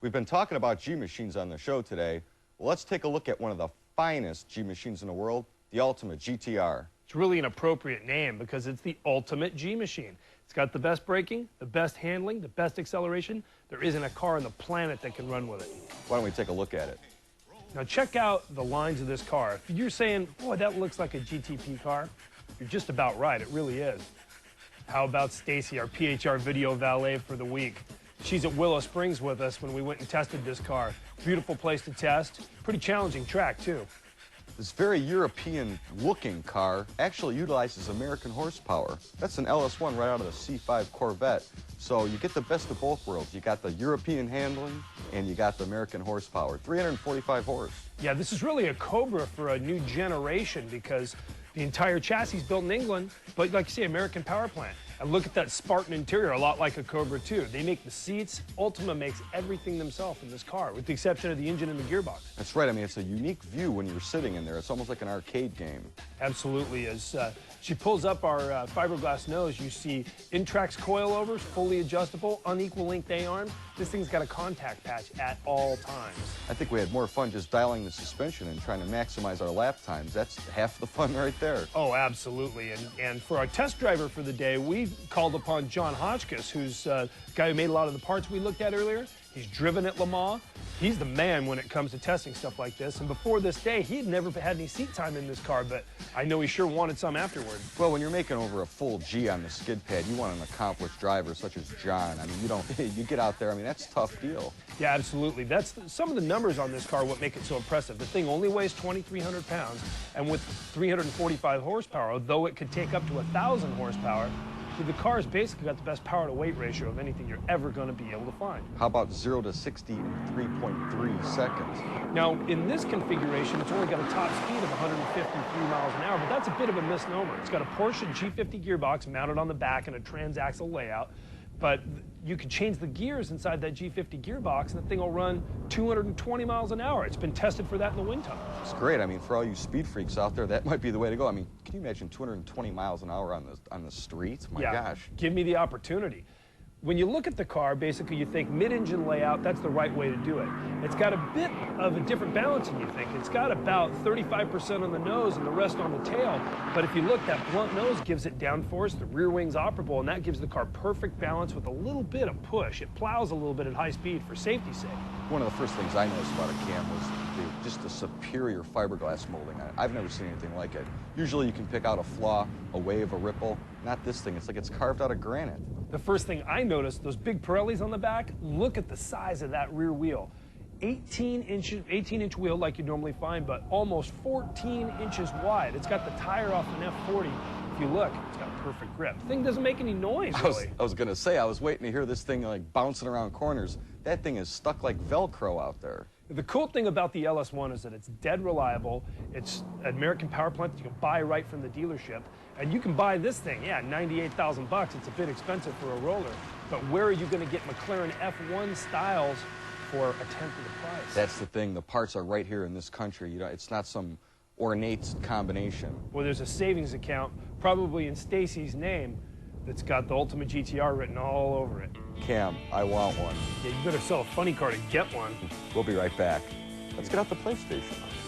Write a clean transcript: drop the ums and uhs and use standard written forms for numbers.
We've been talking about G machines on the show today. Well, let's take a look at one of the finest G machines in the world, the Ultima GTR. It's really an appropriate name because it's the ultimate G machine. It's got the best braking, the best handling, the best acceleration. There isn't a car on the planet that can run with it. Why don't we take a look at it? Now check out the lines of this car. If you're saying, boy, that looks like a GTP car, you're just about right. It really is. How about Stacy, our PHR video valet for the week? She's at Willow Springs with us when we went and tested this car. Beautiful place to test. Pretty challenging track, too. This very European-looking car actually utilizes American horsepower. That's an LS1 right out of the C5 Corvette. So you get the best of both worlds. You got the European handling, and you got the American horsepower. 345 horse. Yeah, this is really a Cobra for a new generation because the entire chassis is built in England, but like you say, American power plant. And look at that Spartan interior, a lot like a Cobra too. They make the seats. Ultima makes everything themselves in this car, with the exception of the engine and the gearbox. That's right. I mean, it's a unique view when you're sitting in there. It's almost like an arcade game. Absolutely. As she pulls up our fiberglass nose, you see Intrax coilovers, fully adjustable, unequal length A-arms. This thing's got a contact patch at all times. I think we had more fun just dialing the suspension and trying to maximize our lap times. That's half the fun right there. Oh, absolutely. And for our test driver for the day, we called upon John Hotchkiss, who's the guy who made a lot of the parts we looked at earlier. He's driven at Le Mans. He's the man when it comes to testing stuff like this. And before this day, he had never had any seat time in this car, but I know he sure wanted some afterward. Well, when you're making over a full G on the skid pad, you want an accomplished driver such as John. I mean, you get out there, I mean, that's a tough deal. Yeah, absolutely. That's some of the numbers on this car, what make it so impressive. The thing only weighs 2,300 pounds, and with 345 horsepower, though it could take up to 1,000 horsepower, the car's basically got the best power-to-weight ratio of anything you're ever going to be able to find. How about 0 to 60 in 3.3 seconds? Now, in this configuration, it's only got a top speed of 153 miles an hour, but that's a bit of a misnomer. It's got a Porsche G50 gearbox mounted on the back and a transaxle layout, but you can change the gears inside that G50 gearbox, and the thing will run 220 miles an hour. It's been tested for that in the wind tunnel. It's great. I mean, for all you speed freaks out there, that might be the way to go. I mean, can you imagine 220 miles an hour on the street? My gosh. Give me the opportunity. When you look at the car, basically you think mid-engine layout, that's the right way to do it. It's got a bit of a different balance than you think. It's got about 35% on the nose and the rest on the tail. But if you look, that blunt nose gives it downforce, the rear wing's operable, and that gives the car perfect balance with a little bit of push. It plows a little bit at high speed for safety's sake. One of the first things I noticed about a Cam was just the superior fiberglass molding on it. I've never seen anything like it. Usually you can pick out a flaw, a wave, a ripple. Not this thing. It's like it's carved out of granite. The first thing I noticed, those big Pirellis on the back, look at the size of that rear wheel. 18-inch wheel like you normally find, but almost 14 inches wide. It's got the tire off an F40. If you look, it's got perfect grip. The thing doesn't make any noise, really. I was going to say, I was waiting to hear this thing like bouncing around corners. That thing is stuck like Velcro out there. The cool thing about the LS1 is that it's dead reliable. It's an American power plant that you can buy right from the dealership. And you can buy this thing, yeah, 98,000 bucks. It's a bit expensive for a roller. But where are you going to get McLaren F1 styles for a tenth of the price? That's the thing. The parts are right here in this country. You know, it's not some ornate combination. Well, there's a savings account, probably in Stacy's name, that's got the Ultima GTR written all over it. Cam, I want one. Yeah, you better sell a funny car to get one. We'll be right back. Let's get out the PlayStation.